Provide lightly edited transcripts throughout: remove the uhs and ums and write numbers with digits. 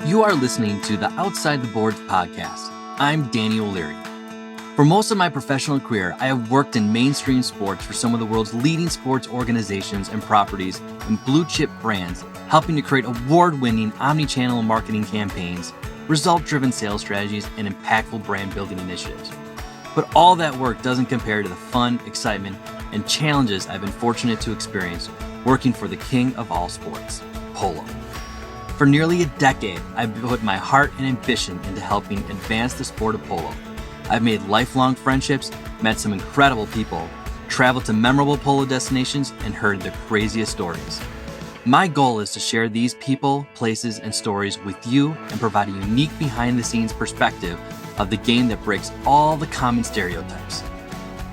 You are listening to the Outside the Boards podcast. I'm Danny O'Leary. For most of my professional career, I have worked in mainstream sports for some of the world's leading sports organizations and properties and blue-chip brands, helping to create award-winning omni-channel marketing campaigns, result-driven sales strategies, and impactful brand-building initiatives. But all that work doesn't compare to the fun, excitement, and challenges I've been fortunate to experience working for the king of all sports, polo. For nearly a decade, I've put my heart and ambition into helping advance the sport of polo. I've made lifelong friendships, met some incredible people, traveled to memorable polo destinations, and heard the craziest stories. My goal is to share these people, places, and stories with you and provide a unique behind-the-scenes perspective of the game that breaks all the common stereotypes,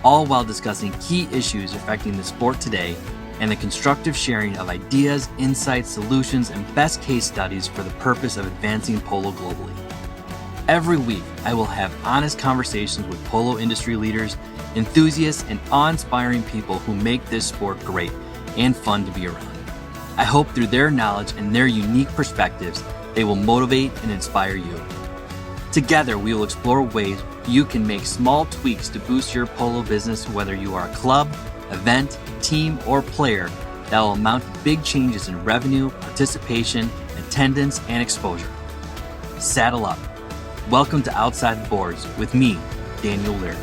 all while discussing key issues affecting the sport today and the constructive sharing of ideas, insights, solutions, and best case studies for the purpose of advancing polo globally. Every week, I will have honest conversations with polo industry leaders, enthusiasts, and awe-inspiring people who make this sport great and fun to be around. I hope through their knowledge and their unique perspectives, they will motivate and inspire you. Together, we will explore ways you can make small tweaks to boost your polo business, whether you are a club, event, team, or player, that will amount to big changes in revenue, participation, attendance, and exposure. Saddle up. Welcome to Outside the Boards with me, Daniel Leary.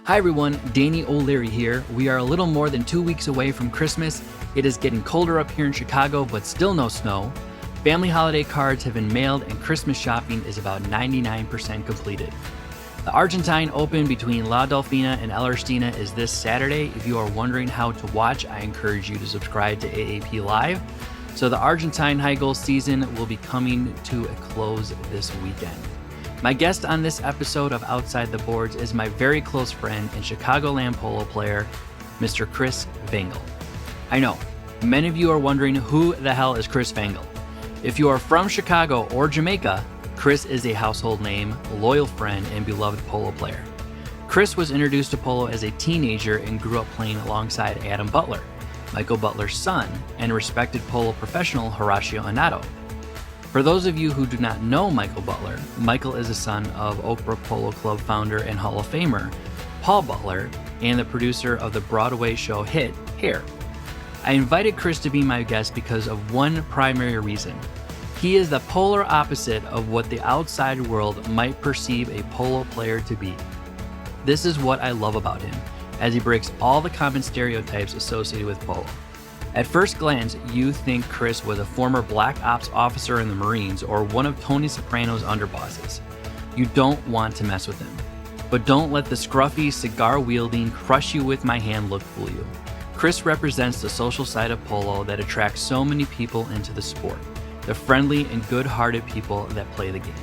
Hi everyone, Danny O'Leary here. We are a little more than 2 weeks away from Christmas. It is getting colder up here in Chicago, but still no snow. Family holiday cards have been mailed and Christmas shopping is about 99% completed. The Argentine Open between La Dolfina and El Erstina is this Saturday. If you are wondering how to watch, I encourage you to subscribe to AAP Live. So the Argentine high goal season will be coming to a close this weekend. My guest on this episode of Outside the Boards is my very close friend and Chicagoland polo player, Mr. Chris Vangel. I know, many of you are wondering who the hell is Chris Vangel. If you are from Chicago or Jamaica, Chris is a household name, loyal friend, and beloved polo player. Chris was introduced to polo as a teenager and grew up playing alongside Adam Butler, Michael Butler's son, and respected polo professional Horacio Onetto. For those of you who do not know Michael Butler, Michael is the son of Oak Brook Polo Club founder and Hall of Famer Paul Butler and the producer of the Broadway show hit Hair. I invited Chris to be my guest because of one primary reason. He is the polar opposite of what the outside world might perceive a polo player to be. This is what I love about him, as he breaks all the common stereotypes associated with polo. At first glance, you think Chris was a former black ops officer in the Marines or one of Tony Sapranos' underbosses. You don't want to mess with him. But don't let the scruffy, cigar wielding, crush you with my hand look fool you. Chris represents the social side of polo that attracts so many people into the sport, the friendly and good-hearted people that play the game.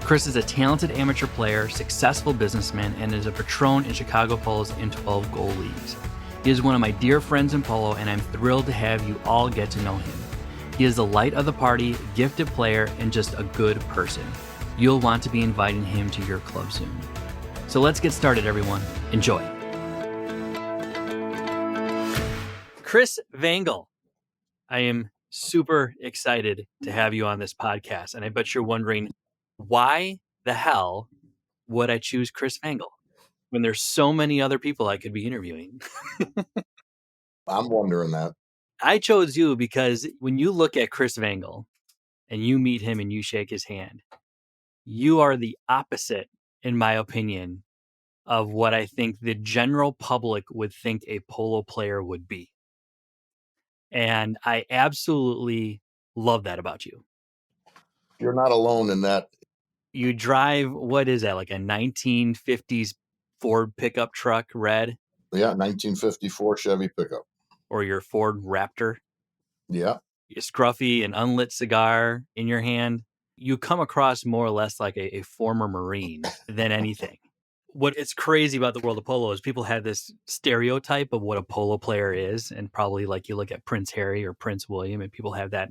Chris is a talented amateur player, successful businessman, and is a patron in Chicago Polo's in 12 goal leagues. He is one of my dear friends in polo, and I'm thrilled to have you all get to know him. He is the light of the party, gifted player, and just a good person. You'll want to be inviting him to your club soon. So let's get started, everyone. Enjoy. Chris Vangel, I am super excited to have you on this podcast. And I bet you're wondering, why the hell would I choose Chris Vangel when there's so many other people I could be interviewing? I'm wondering that. I chose you because when you look at Chris Vangel and you meet him and you shake his hand, you are the opposite, in my opinion, of what I think the general public would think a polo player would be. And I absolutely love that about you. You're not alone in that. You drive, what is that, like a 1950s Ford pickup truck, red? Yeah, 1954 Chevy pickup. Or your Ford Raptor? Yeah. Your scruffy and unlit cigar in your hand. You come across more or less like a former Marine than anything. What is crazy about the world of polo is people have this stereotype of what a polo player is. And probably like you look at Prince Harry or Prince William and people have that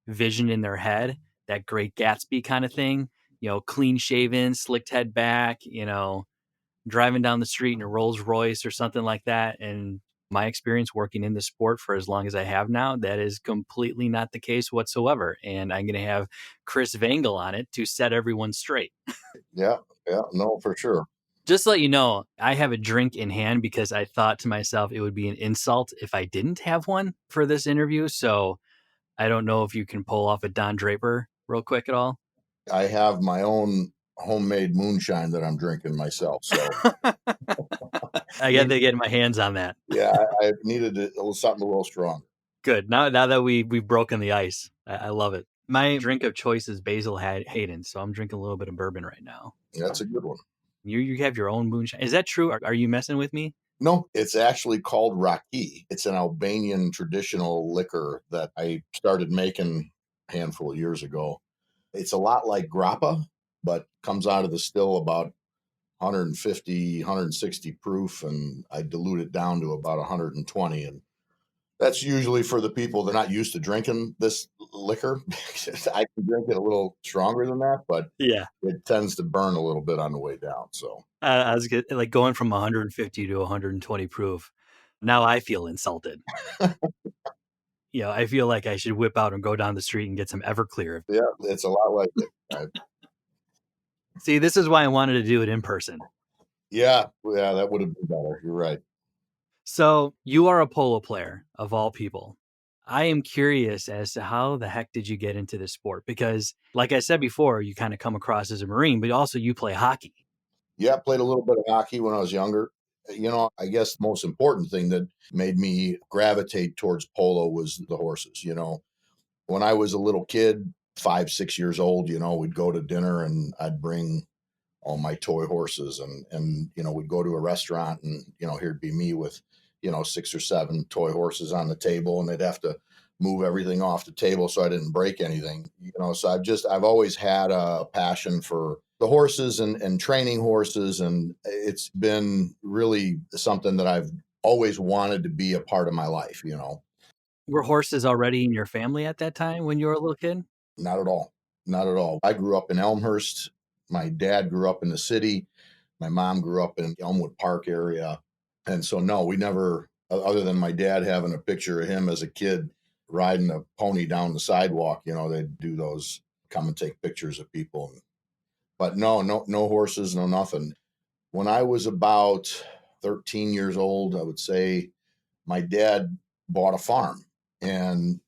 vision in their head, that Great Gatsby kind of thing, you know, clean shaven, slicked head back, you know, driving down the street in a Rolls Royce or something like that. And My experience working in the sport for as long as I have now, that is completely not the case whatsoever. And I'm going to have Chris Vangel on it to set everyone straight. Yeah, yeah, no, for sure. Just to let you know, I have a drink in hand because I thought to myself it would be an insult if I didn't have one for this interview. So I don't know if you can pull off a Don Draper real quick at all. I have my own homemade moonshine that I'm drinking myself. So I got to get my hands on that. yeah, I needed something a little strong. Good. Now that we've broken the ice, I love it. My drink of choice is Basil Hayden, so I'm drinking a little bit of bourbon right now. That's a good one. You have your own moonshine. Is that true? Are you messing with me? No, it's actually called Raki. It's an Albanian traditional liquor that I started making a handful of years ago. It's a lot like grappa, but comes out of the still about 150, 160 proof, and I dilute it down to about 120. And that's usually for the people that are not used to drinking this liquor. I can drink it a little stronger than that, but Yeah. it tends to burn a little bit on the way down. So I was like going from 150 to 120 proof. Now I feel insulted. I feel like I should whip out and go down the street and get some Everclear. yeah, it's a lot like it. See, this is why I wanted to do it in person. Yeah, that would have been better. You're right. So you are a polo player of all people. I am curious as to how the heck did you get into this sport? Because like I said before, you kind of come across as a Marine, but also you play hockey. Yeah, I played a little bit of hockey when I was younger. I guess the most important thing that made me gravitate towards polo was the horses. When I was a little kid, 5, 6 years old, we'd go to dinner and I'd bring all my toy horses and we'd go to a restaurant and here'd be me with 6 or 7 toy horses on the table, and they'd have to move everything off the table so I didn't break anything. So I've always had a passion for the horses and training horses, and it's been really something that I've always wanted to be a part of my life. Were horses already in your family at that time when you were a little kid? Not at all. Not at all. I grew up in Elmhurst. My dad grew up in the city. My mom grew up in Elmwood Park area. And so, no, we never, other than my dad having a picture of him as a kid riding a pony down the sidewalk, they'd do those, come and take pictures of people. But no horses, no nothing. When I was about 13 years old, I would say my dad bought a farm, and,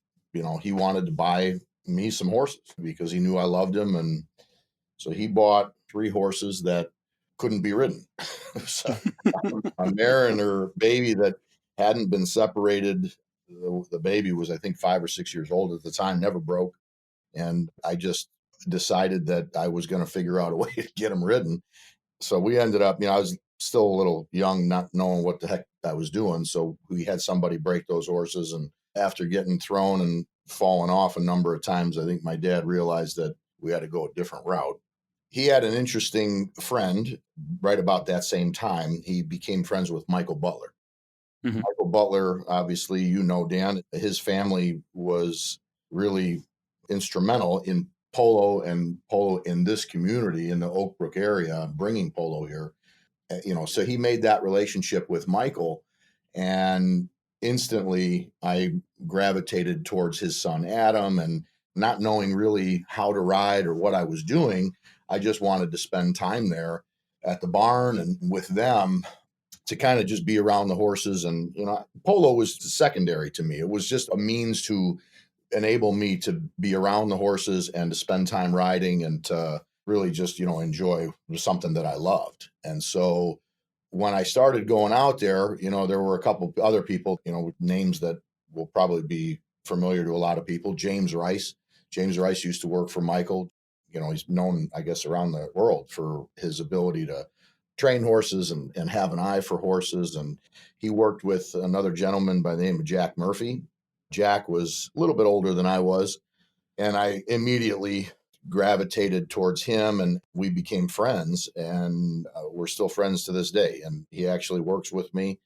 he wanted to buy me some horses because he knew I loved him. And so he bought 3 horses that couldn't be ridden. So, a mare and her baby that hadn't been separated. The baby was, I think, 5 or 6 years old at the time, never broke. And I just decided that I was going to figure out a way to get them ridden. So we ended up, I was still a little young, not knowing what the heck I was doing. So we had somebody break those horses. And after getting thrown and falling off a number of times, I think my dad realized that we had to go a different route. He had an interesting friend right about that same time. He became friends with Michael Butler. Mhm. Michael Butler, obviously, Dan, his family was really instrumental in polo in this community in the Oak Brook area, bringing polo here. So he made that relationship with Michael, and instantly I gravitated towards his son, Adam, and not knowing really how to ride or what I was doing, I just wanted to spend time there at the barn and with them to kind of just be around the horses. And, polo was secondary to me. It was just a means to enable me to be around the horses and to spend time riding and to really just, enjoy something that I loved. And so when I started going out there, there were a couple other people, with names that will probably be familiar to a lot of people. James Rice. James Rice used to work for Michael. He's known, I guess, around the world for his ability to train horses and have an eye for horses. And he worked with another gentleman by the name of Jack Murphy. Jack was a little bit older than I was, and I immediately gravitated towards him, and we became friends, and we're still friends to this day. And he actually works with me,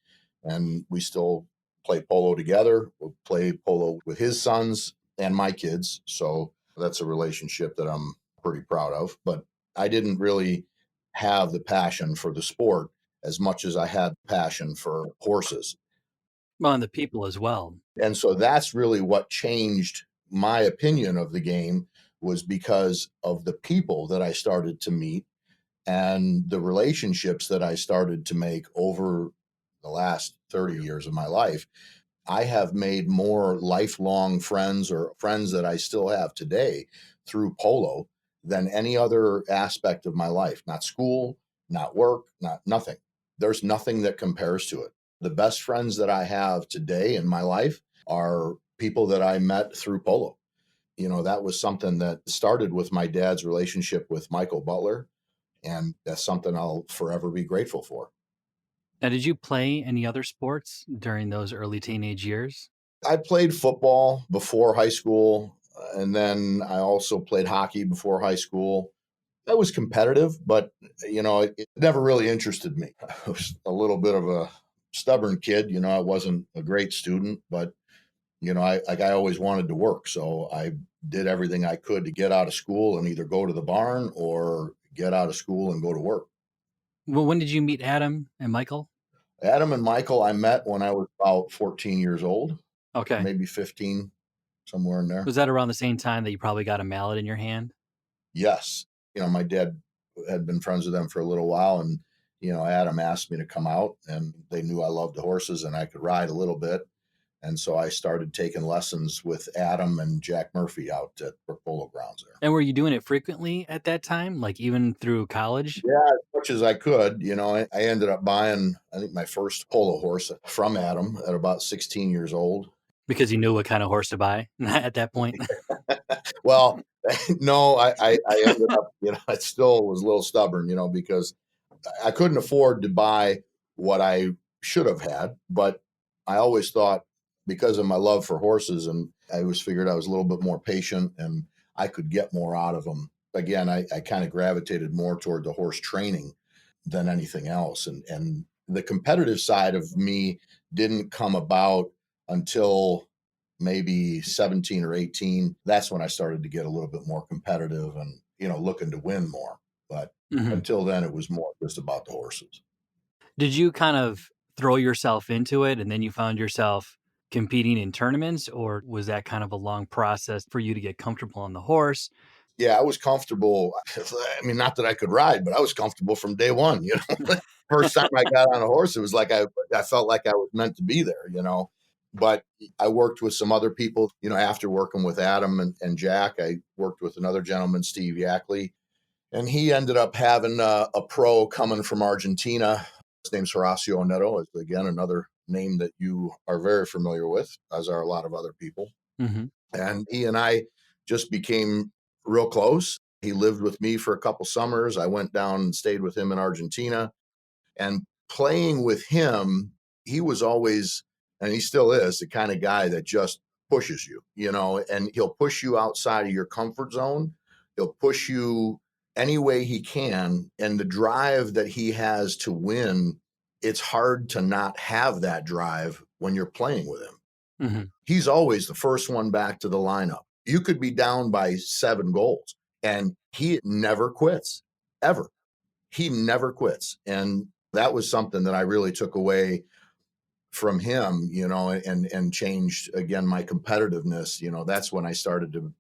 and we still play polo together. We'll play polo with his sons and my kids. So that's a relationship that I'm pretty proud of. But I didn't really have the passion for the sport as much as I had passion for horses. Well, and the people as well. And so that's really what changed my opinion of the game, was because of the people that I started to meet and the relationships that I started to make over the last 30 years of my life. I have made more lifelong friends, or friends that I still have today, through polo than any other aspect of my life. Not school, not work, not nothing. There's nothing that compares to it. The best friends that I have today in my life are people that I met through polo. That was something that started with my dad's relationship with Michael Butler, and that's something I'll forever be grateful for. Now, did you play any other sports during those early teenage years? I played football before high school, and then I also played hockey before high school. I was competitive, but it never really interested me. I was a little bit of a stubborn kid. I wasn't a great student, but I always wanted to work, so I did everything I could to get out of school and either go to the barn or get out of school and go to work. Well, when did you meet Adam and Michael? Adam and Michael, I met when I was about 14 years old, Okay. maybe 15, somewhere in there. Was that around the same time that you probably got a mallet in your hand? Yes. My dad had been friends with them for a little while, and Adam asked me to come out, and they knew I loved the horses and I could ride a little bit. And so I started taking lessons with Adam and Jack Murphy out at Brook Polo Grounds there. And were you doing it frequently at that time, like even through college? Yeah, as much as I could. I ended up buying, I think, my first polo horse from Adam at about 16 years old. Because you knew what kind of horse to buy at that point? Well, no, I ended up, I still was a little stubborn, because I couldn't afford to buy what I should have had, but I always thought, because of my love for horses, and I always figured I was a little bit more patient and I could get more out of them. Again, I kind of gravitated more toward the horse training than anything else. And the competitive side of me didn't come about until maybe 17 or 18. That's when I started to get a little bit more competitive and, looking to win more. But Mhm. until then, it was more just about the horses. Did you kind of throw yourself into it and then you found yourself competing in tournaments, or was that kind of a long process for you to get comfortable on the horse? Yeah, I was comfortable. I mean, not that I could ride, but I was comfortable from day one. First time I got on a horse, it was like I felt like I was meant to be there. But I worked with some other people, after working with Adam and Jack. I worked with another gentleman, Steve Yackley, and he ended up having a pro coming from Argentina. His name's Horacio Onetto, is again another name that you are very familiar with, as are a lot of other people. Mhm. And he and I just became real close. He lived with me for a couple summers. I went down and stayed with him in Argentina. And playing with him, he was always, and he still is, the kind of guy that just pushes you, and he'll push you outside of your comfort zone. He'll push you any way he can. And the drive that he has to win, it's hard to not have that drive when you're playing with him. Mhm. He's always the first one back to the lineup. You could be down by 7 goals, and he never quits, ever. He never quits. And that was something that I really took away from him, and changed again my competitiveness. That's when I started to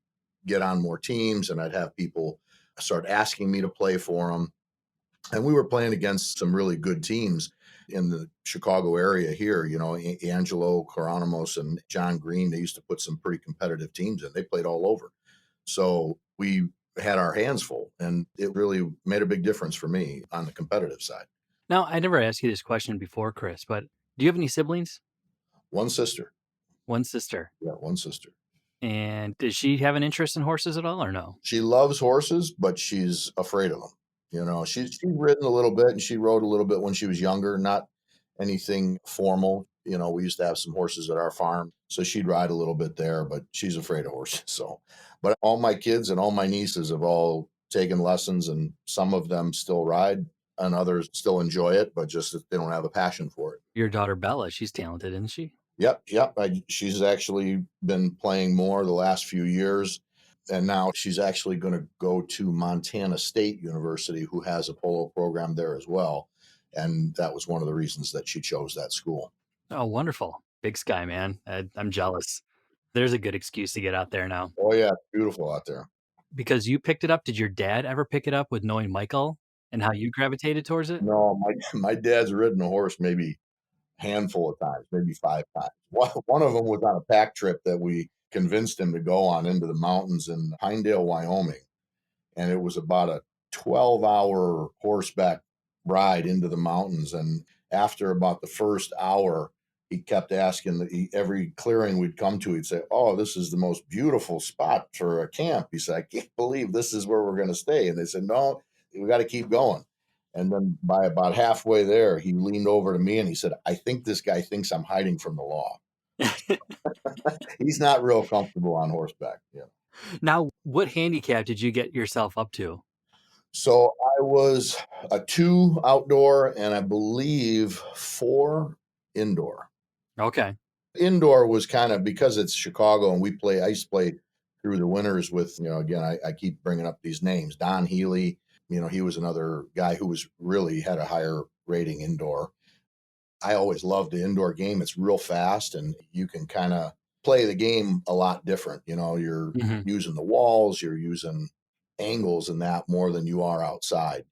get on more teams, and I'd have people start asking me to play for them. And we were playing against some really good teams in the Chicago area here, Angelo Coronamos and John Green. They used to put some pretty competitive teams in. They played all over. So we had our hands full, and it really made a big difference for me on the competitive side. Now, I never asked you this question before, Chris, but do you have any siblings? One sister. One sister. Yeah, one sister. And does she have an interest in horses at all or no? She loves horses, but she's afraid of them. She's ridden a little bit, and she rode a little bit when she was younger, not anything formal. We used to have some horses at our farm, so she'd ride a little bit there, but she's afraid of horses. So, but all my kids and all my nieces have all taken lessons, and some of them still ride, and others still enjoy it, but just that they don't have a passion for it. Your daughter Bella, she's talented, isn't she? Yep, yep. She's actually been playing more the last few years. And now she's actually going to go to Montana State University, who has a polo program there as well. And that was one of the reasons that she chose that school. Oh, wonderful. Big Sky, man. I'm jealous. There's a good excuse to get out there now. Oh yeah, it's beautiful out there. Because you picked it up, did your dad ever pick it up with knowing Michael and how you gravitated towards it? No, my dad's ridden a horse maybe handful of times, maybe 5 times. One of them was on a pack trip that we convinced him to go on into the mountains in Pinedale, Wyoming, and it was about a 12-hour horseback ride into the mountains. And after about the first hour, he kept asking every clearing we'd come to, he'd say, "Oh, this is the most beautiful spot for a camp." He said, "I can't believe this is where we're going to stay." And they said, "No, we got to keep going." And then by about halfway there, he leaned over to me and he said, "I think this guy thinks I'm hiding from the law." He's not real comfortable on horseback. Yeah. Now, what handicap did you get yourself up to? So I was a 2 outdoor and I believe 4 indoor. Okay. Indoor was kind of because it's Chicago and I used to play through the winters with, again, I keep bringing up these names. Don Healy, he was another guy who was really had a higher rating indoor. I always loved the indoor game. It's real fast and you can kind of play the game a lot different. You're Mhm. using the walls, you're using angles and that more than you are outside.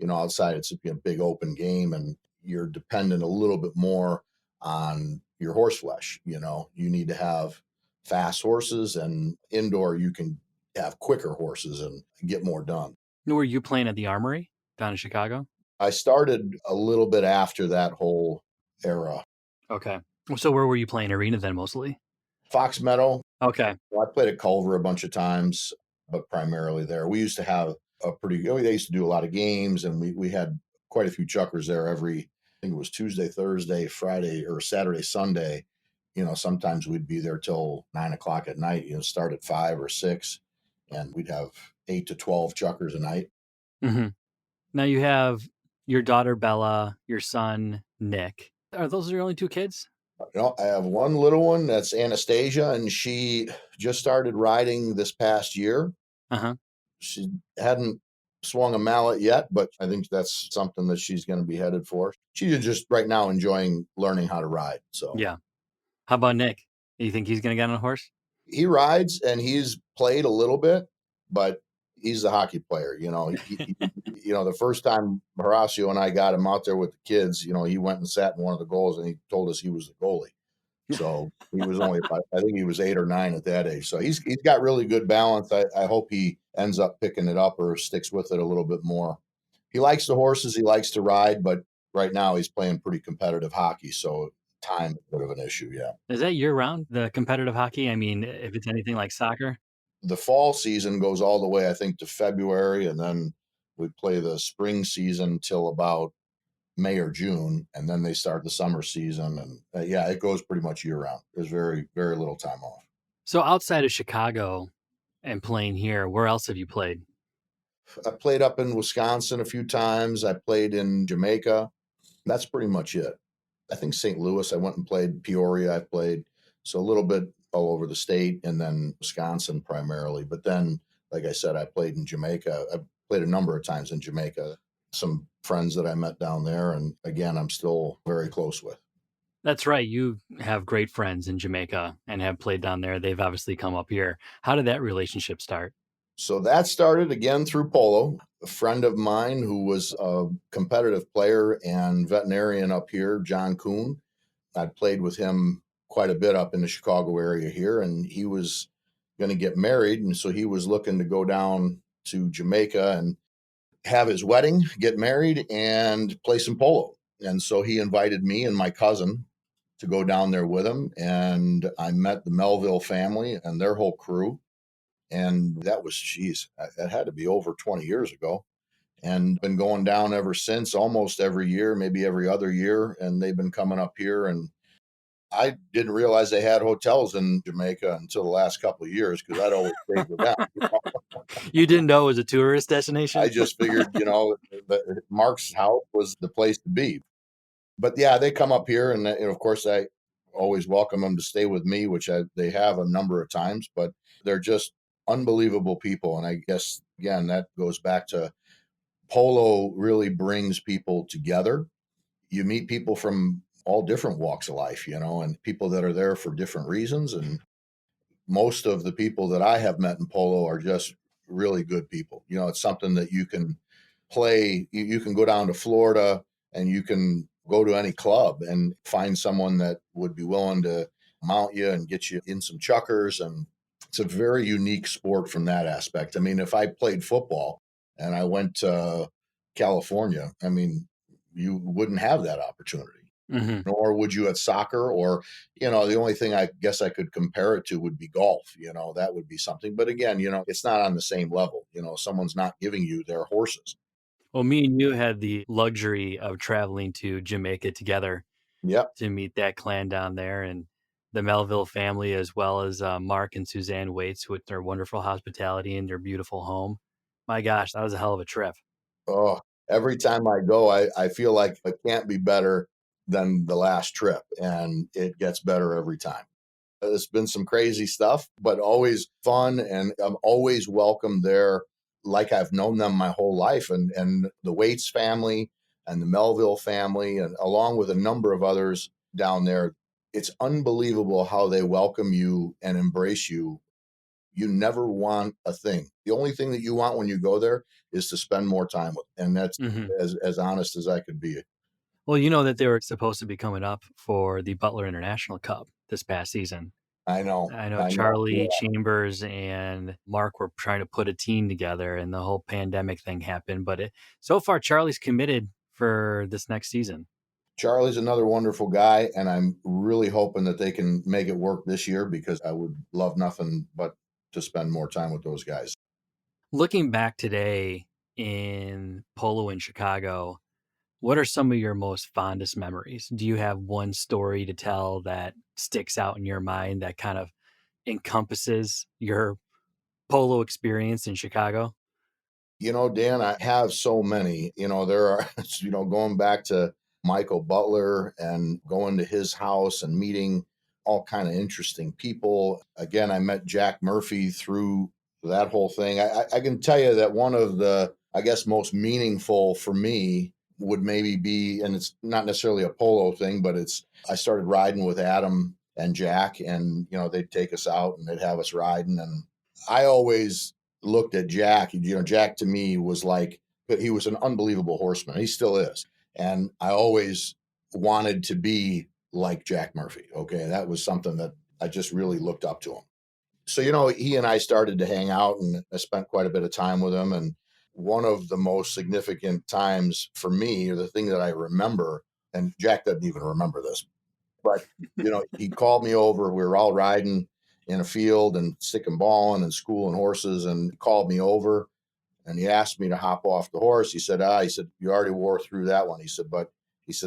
Outside it's a big open game and you're dependent a little bit more on your horse flesh. You need to have fast horses, and indoor you can have quicker horses and get more done. Were you playing at the Armory down in Chicago? I started a little bit after that whole era. Okay. So where were you playing arena then mostly? Fox Meadow. Okay. Well, I played at Culver a bunch of times, but primarily there. We used to have they used to do a lot of games, and we had quite a few chuckers there I think it was Tuesday, Thursday, Friday, or Saturday, Sunday. Sometimes we'd be there till 9 o'clock at night, start at 5 or 6, and we'd have 8 to 12 chuckers a night. Hmm. Now you have your daughter Bella, your son Nick. Are those your only two kids? I have one little one that's Anastasia, and she just started riding this past year. Uh-huh. She hadn't swung a mallet yet, but I think that's something that she's going to be headed for. She's just right now enjoying learning how to ride. So Yeah. How about Nick? You think he's gonna get on a horse? he rides and he's played a little bit, but he's a hockey player. The first time Horacio and I got him out there with the kids, he went and sat in one of the goals and he told us he was the goalie. So he was only about, I think he was 8 or 9 at that age. So he's got really good balance. I hope he ends up picking it up or sticks with it a little bit more. He likes the horses. He likes to ride, but right now he's playing pretty competitive hockey. So time is a bit of an issue. Yeah. Is that year round, the competitive hockey? I mean, if it's anything like soccer? The fall season goes all the way, I think, to February. And then we play the spring season till about May or June. And then they start the summer season. And yeah, it goes pretty much year round. There's very, very little time off. So outside of Chicago and playing here, where else have you played? I played up in Wisconsin a few times. I played in Jamaica. That's pretty much it. I think St. Louis, I went and played Peoria. I played so a little bit all over the state and then Wisconsin primarily. But then, like I said, I played in Jamaica. I played a number of times in Jamaica. Some friends that I met down there. And again, I'm still very close with. That's right. You have great friends in Jamaica and have played down there. They've obviously come up here. How did that relationship start? So that started again through polo. A friend of mine who was a competitive player and veterinarian up here, John Kuhn, I'd played with him quite a bit up in the Chicago area here, and he was going to get married. And so he was looking to go down to Jamaica and have his wedding, get married, and play some polo. And so he invited me and my cousin to go down there with him. And I met the Melville family and their whole crew. And that was, geez, that had to be over 20 years ago. And been going down ever since, almost every year, maybe every other year. And they've been coming up here. And I didn't realize they had hotels in Jamaica until the last couple of years because I'd always stayed with them. You didn't know it was a tourist destination? I just figured, that Mark's house was the place to be. But yeah, they come up here, and of course, I always welcome them to stay with me, which they have a number of times. But they're just unbelievable people, and I guess again that goes back to polo really brings people together. You meet people from all different walks of life, and people that are there for different reasons. And most of the people that I have met in polo are just really good people. It's something that you can play. You can go down to Florida and you can go to any club and find someone that would be willing to mount you and get you in some chuckers. And it's a very unique sport from that aspect. I mean, if I played football and I went to California, I mean, you wouldn't have that opportunity. Hmm. Nor would you at soccer, or, the only thing I guess I could compare it to would be golf. That would be something. But again, it's not on the same level. Someone's not giving you their horses. Well, me and you had the luxury of traveling to Jamaica together Yep. to meet that clan down there, and the Melville family, as well as Mark and Suzanne Waits with their wonderful hospitality and their beautiful home. My gosh, that was a hell of a trip. Oh, every time I go, I feel like it can't be better than the last trip. And it gets better every time. It's been some crazy stuff, but always fun. And I'm always welcome there, like I've known them my whole life. And the Waits family and the Melville family, and along with a number of others down there, it's unbelievable how they welcome you and embrace you. You never want a thing. The only thing that you want when you go there is to spend more time with them. And that's Hmm. as honest as I could be. Well, you know that they were supposed to be coming up for the Butler International Cup this past season. I know. I know I know. Charlie Yeah. Chambers and Mark were trying to put a team together, and the whole pandemic thing happened. But so far, Charlie's committed for this next season. Charlie's another wonderful guy, and I'm really hoping that they can make it work this year because I would love nothing but to spend more time with those guys. Looking back today in polo in Chicago, what are some of your most fondest memories? Do you have one story to tell that sticks out in your mind that kind of encompasses your polo experience in Chicago? Dan, I have so many. There are, going back to Michael Butler and going to his house and meeting all kind of interesting people. Again, I met Jack Murphy through that whole thing. I can tell you that one of the, I guess, most meaningful for me would maybe be, and it's not necessarily a polo thing, but I started riding with Adam and Jack, and, they'd take us out and they'd have us riding. And I always looked at Jack. Jack to me was like, he was an unbelievable horseman. He still is. And I always wanted to be like Jack Murphy. Okay. That was something that I just really looked up to him. So, he and I started to hang out, and I spent quite a bit of time with him. And one of the most significant times for me, or the thing that I remember, and Jack doesn't even remember this, but he called me over. We were all riding in a field and sticking balling and schooling horses, and he called me over and he asked me to hop off the horse. He said, you already wore through that one. He said,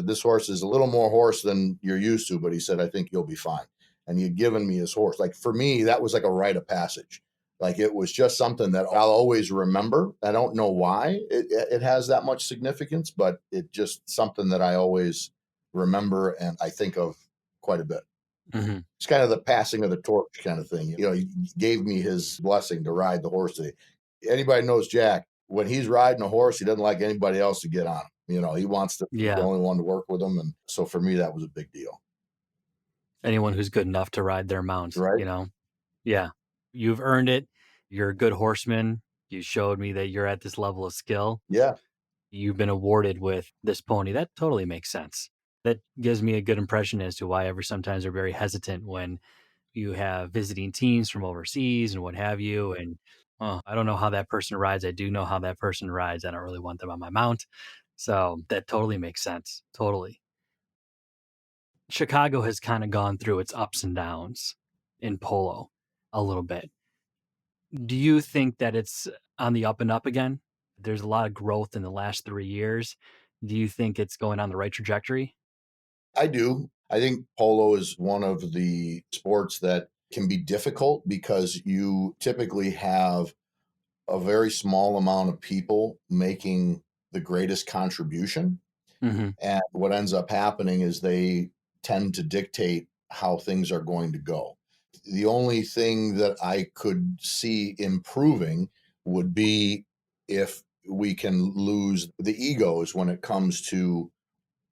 this horse is a little more horse than you're used to, but he said, I think you'll be fine. And he had given me his horse. Like, for me, that was like a rite of passage. Like, it was just something that I'll always remember. I don't know why it has that much significance, but it just something that I always remember and I think of quite a bit. Hmm. It's kind of the passing of the torch kind of thing. He gave me his blessing to ride the horse today. Anybody knows Jack, when he's riding a horse, he doesn't like anybody else to get on him. He wants to be the Yeah. only one to work with him. And so for me, that was a big deal. Anyone who's good enough to ride their mount, Right. you know? Yeah. You've earned it. You're a good horseman. You showed me that you're at this level of skill. Yeah. You've been awarded with this pony. That totally makes sense. That gives me a good impression as to why ever sometimes are very hesitant when you have visiting teams from overseas and what have you. And I don't know how that person rides. I do know how that person rides. I don't really want them on my mount. So that totally makes sense. Totally. Chicago has kind of gone through its ups and downs in polo a little bit. Do you think that it's on the up and up again? There's a lot of growth in the last 3 years. Do you think it's going on the right trajectory? I do. I think polo is one of the sports that can be difficult because you typically have a very small amount of people making the greatest contribution. Hmm. And what ends up happening is they tend to dictate how things are going to go. The only thing that I could see improving would be if we can lose the egos when it comes to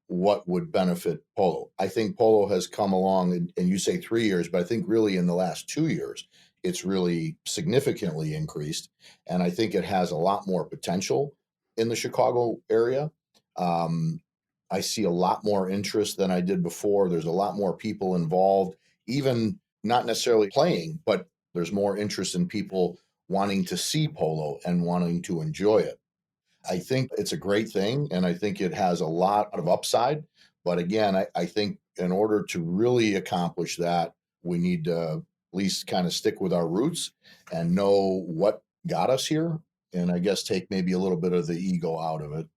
what would benefit polo. I think polo has come along, and you say 3 years, but I think really in the last 2 years, it's really significantly increased. And I think it has a lot more potential in the Chicago area. I see a lot more interest than I did before. There's a lot more people involved, even not necessarily playing, but there's more interest in people wanting to see polo and wanting to enjoy it. I think it's a great thing, and I think it has a lot of upside. But again, I think in order to really accomplish that, we need to at least kind of stick with our roots and know what got us here. And I guess take maybe a little bit of the ego out of it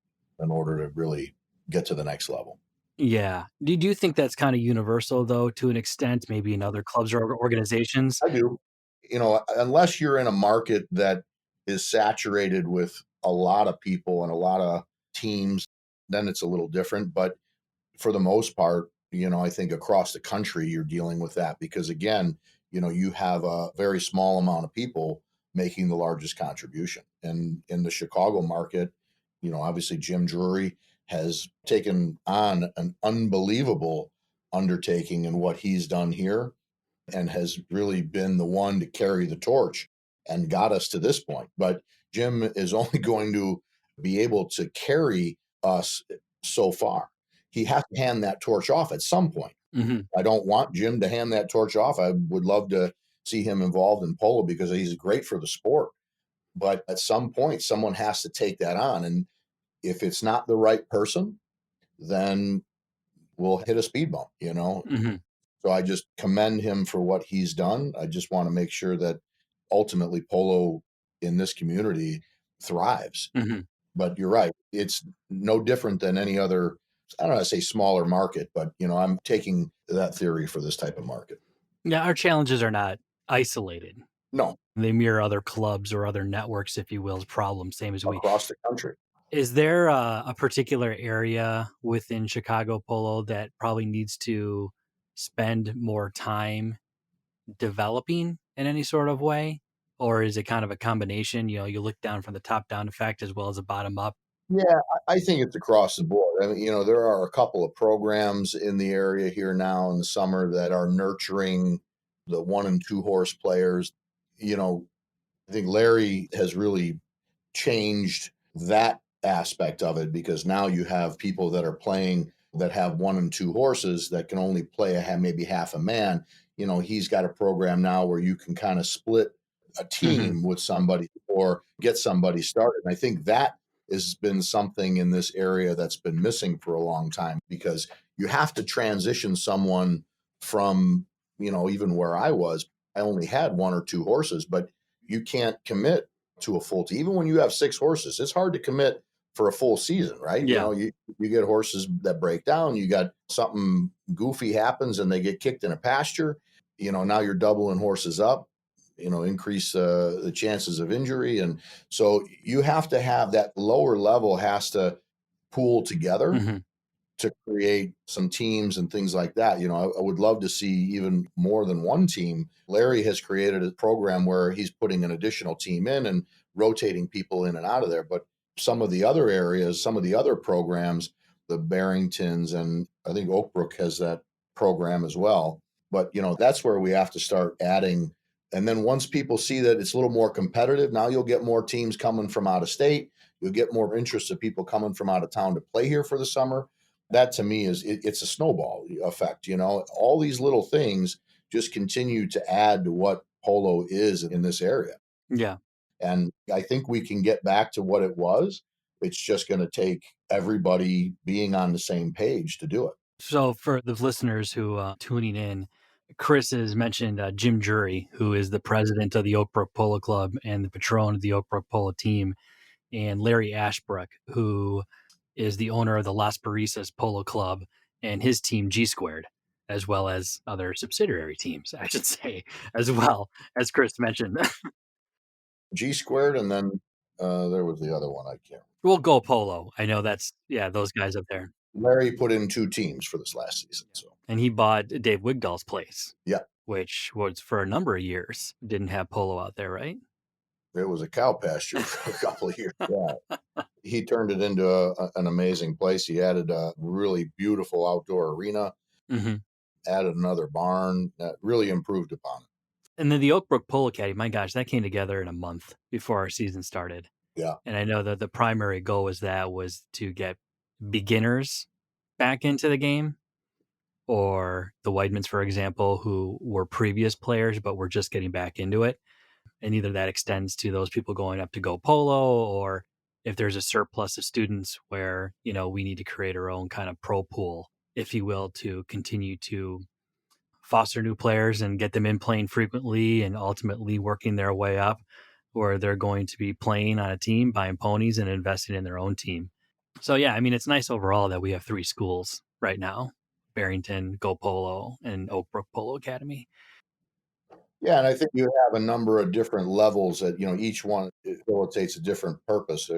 in order to really get to the next level. Yeah. Do you think that's kind of universal though, to an extent, maybe in other clubs or organizations? I do. Unless you're in a market that is saturated with a lot of people and a lot of teams, then it's a little different. But for the most part, I think across the country, you're dealing with that because, again, you have a very small amount of people making the largest contribution. And in the Chicago market, obviously Jim Drury has taken on an unbelievable undertaking in what he's done here and has really been the one to carry the torch and got us to this point. But Jim is only going to be able to carry us so far. He has to hand that torch off at some point. Hmm. I don't want Jim to hand that torch off. I would love to see him involved in polo because he's great for the sport. But at some point, someone has to take that on. And if it's not the right person, then we'll hit a speed bump. Hmm. So I just commend him for what he's done. I just want to make sure that ultimately polo in this community thrives. Hmm. But you're right. It's no different than any other, I don't know how to say smaller market, but I'm taking that theory for this type of market. Yeah, our challenges are not isolated. No, They mirror other clubs or other networks, if you will's problems, same as we. across the country. Is there a particular area within Chicago polo that probably needs to spend more time developing in any sort of way? Or is it kind of a combination? You look down from the top down effect as well as a bottom up. Yeah, I think it's across the board. I mean, there are a couple of programs in the area here now in the summer that are nurturing the 1 and 2 horse players. You know, I think Larry has really changed that aspect of it because now you have people that are playing that have 1 and 2 horses that can only play maybe half a man. He's got a program now where you can kind of split a Hmm. team with somebody or get somebody started. And I think that has been something in this area that's been missing for a long time because you have to transition someone from, even where I was, I only had 1 or 2 horses, but you can't commit to a full team. Even when you have 6 horses, it's hard to commit for a full season, right? Yeah. You get horses that break down, you got something goofy happens and they get kicked in a pasture. Now you're doubling horses up, increase the chances of injury. And so you have to have that lower level has to pool together Hmm. to create some teams and things like that. I would love to see even more than one team. Larry has created a program where he's putting an additional team in and rotating people in and out of there. But some of the other areas, some of the other programs, the Barringtons, and I think Oak Brook has that program as well. But, that's where we have to start adding. And then once people see that it's a little more competitive, now you'll get more teams coming from out of state. You'll get more interest of people coming from out of town to play here for the summer. That to me it's a snowball effect. All these little things just continue to add to what polo is in this area. Yeah. And I think we can get back to what it was. It's just going to take everybody being on the same page to do it. So for the listeners who tuning in, Chris has mentioned Jim Jury, who is the president of the Oak Brook Polo Club and the patron of the Oak Brook Polo team, and Larry Ashbrook, who is the owner of the Las Barisas Polo Club and his team G Squared, as well as other subsidiary teams, I should say, as well as Chris mentioned. G squared, and then there was the other one. I can't. We'll go Polo. I know that's, yeah, those guys up there. Larry put in 2 teams for this last season. So And he bought Dave Wigdall's place, yeah, which was for a number of years didn't have polo out there, right? it was a cow pasture for a couple of years. Yeah. he turned it into an amazing place. He added a really beautiful outdoor arena, Mm-hmm. added another barn, that really improved upon it. And then the Oak Brook Polo Academy, my gosh, that came together in a month before our season started. Yeah. And I know that the primary goal was to get beginners back into the game, or the Weidmans, for example, who were previous players but were just getting back into it. And either that extends to those people going up to go polo, or if there's a surplus of students where, we need to create our own kind of pro pool, if you will, to continue to foster new players and get them in playing frequently and ultimately working their way up where they're going to be playing on a team, buying ponies and investing in their own team. So yeah, I mean, it's nice overall that we have 3 schools right now: Barrington, Go Polo, and Oak Brook Polo Academy. Yeah, and I think you have a number of different levels that, each one facilitates a different purpose.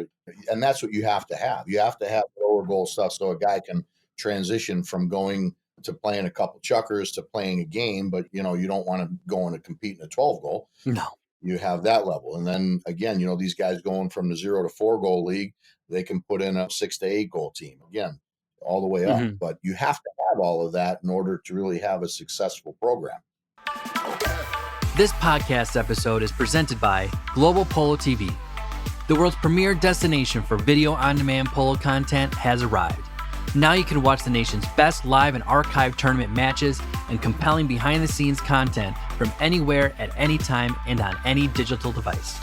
And that's what you have to have. You have to have lower goal stuff so a guy can transition from going to playing a couple chuckers to playing a game, but you don't want to go in and compete in a 12 goal. No. You have that level. And then again, these guys going from the 0 to 4 goal league, they can put in a 6 to 8 goal team again, all the way up. Mhm. But you have to have all of that in order to really have a successful program. This podcast episode is presented by Global Polo TV. The world's premier destination for video on-demand polo content has arrived. Now you can watch the nation's best live and archived tournament matches and compelling behind-the-scenes content from anywhere at any time and on any digital device.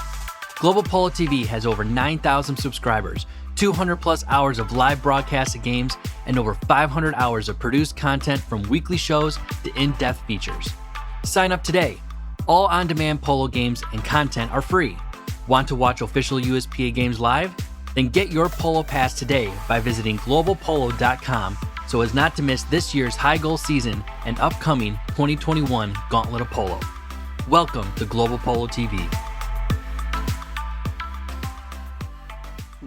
Global Polo TV has over 9,000 subscribers, 200 plus hours of live broadcasted games, and over 500 hours of produced content from weekly shows to in-depth features. Sign up today. All on-demand polo games and content are free. Want to watch official USPA games live? Then get your Polo Pass today by visiting globalpolo.com so as not to miss this year's high goal season and upcoming 2021 Gauntlet of Polo. Welcome to Global Polo TV.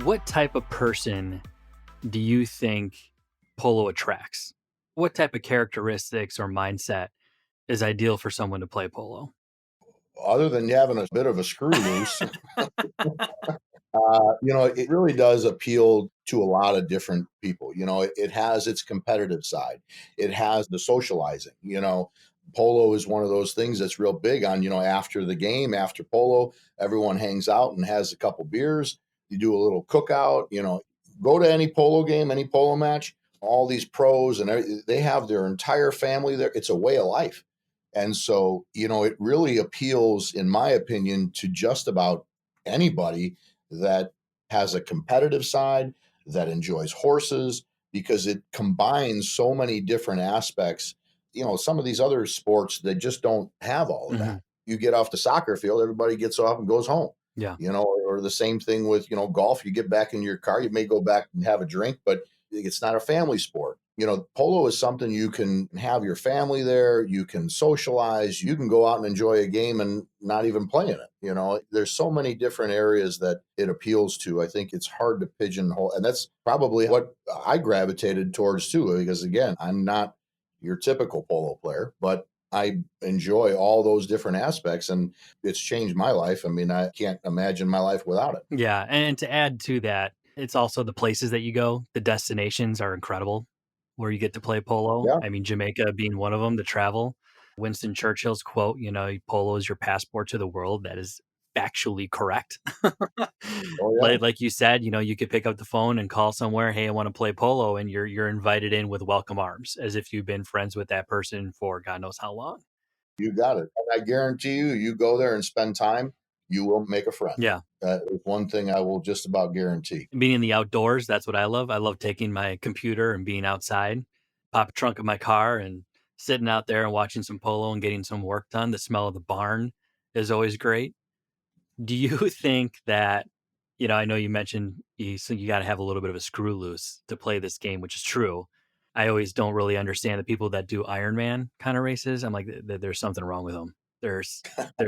What type of person do you think polo attracts? What type of characteristics or mindset is ideal for someone to play polo? Other than having a bit of a screw loose, it really does appeal to a lot of different people. It has its competitive side. It has the socializing. Polo is one of those things that's real big on, after the game, after polo, everyone hangs out and has a couple beers. You do a little cookout, go to any polo game, any polo match, all these pros and they have their entire family there. It's a way of life. And so, it really appeals, in my opinion, to just about anybody that has a competitive side, that enjoys horses, because it combines so many different aspects. Some of these other sports, they just don't have all of that. You get off the soccer field, everybody gets off and goes home. Yeah. Or the same thing with, golf. You get back in your car, you may go back and have a drink, but it's not a family sport. Polo is something you can have your family there. You can socialize. You can go out and enjoy a game and not even playing it. There's so many different areas that it appeals to. I think it's hard to pigeonhole. And that's probably what I gravitated towards too, because again, I'm not your typical polo player, but I enjoy all those different aspects, and it's changed my life. I mean, I can't imagine my life without it. Yeah. And to add to that, it's also the places that you go. The destinations are incredible where you get to play polo. Yeah. I mean, Jamaica being one of them, to travel. Winston Churchill's quote, polo is your passport to the world. That is factually correct. Oh, yeah. Like you said, you could pick up the phone and call somewhere, hey, I want to play polo, and you're invited in with welcome arms, as if you've been friends with that person for God knows how long. You got it. And I guarantee you go there and spend time, you will make a friend. Yeah. That is one thing I will just about guarantee. Being in the outdoors, that's what I love. I love taking my computer and being outside, pop a trunk of my car and sitting out there and watching some polo and getting some work done. The smell of the barn is always great. Do you think that, I know you mentioned you got to have a little bit of a screw loose to play this game, which is true. I always don't really understand the people that do Ironman kind of races. I'm like, there's something wrong with them. There's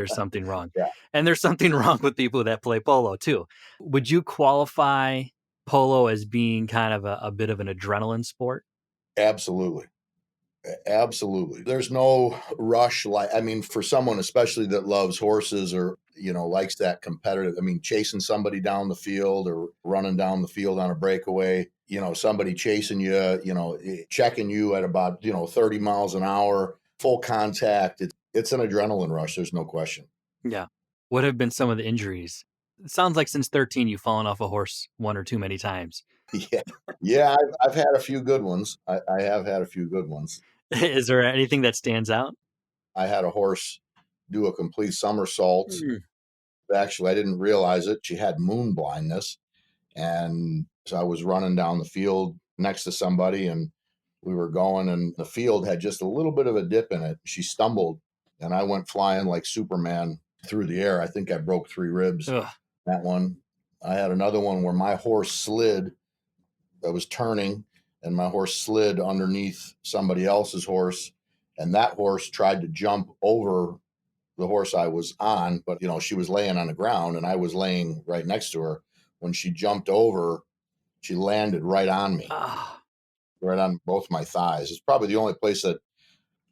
something wrong. Yeah. And there's something wrong with people that play polo too. Would you qualify polo as being kind of a bit of an adrenaline sport? Absolutely. Absolutely. There's no rush. For someone, especially that loves horses or likes that competitive. I mean, chasing somebody down the field or running down the field on a breakaway, somebody chasing you, checking you at about, 30 miles an hour, full contact. It's an adrenaline rush. There's no question. Yeah. What have been some of the injuries? It sounds like since 13, you've fallen off a horse one or too many times. Yeah. Yeah. I've had a few good ones. I have had a few good ones. Is there anything that stands out? I had a horse do a complete somersault. Actually, I didn't realize it. She had moon blindness. And so I was running down the field next to somebody, and we were going, and the field had just a little bit of a dip in it. She stumbled, and I went flying like Superman through the air. I think I broke 3 ribs. Ugh. That one. I had another one where my horse slid. I was turning, and my horse slid underneath somebody else's horse, and that horse tried to jump over the horse I was on, but she was laying on the ground and I was laying right next to her. When she jumped over, she landed right on me, Ah. right on both my thighs. It's probably the only place that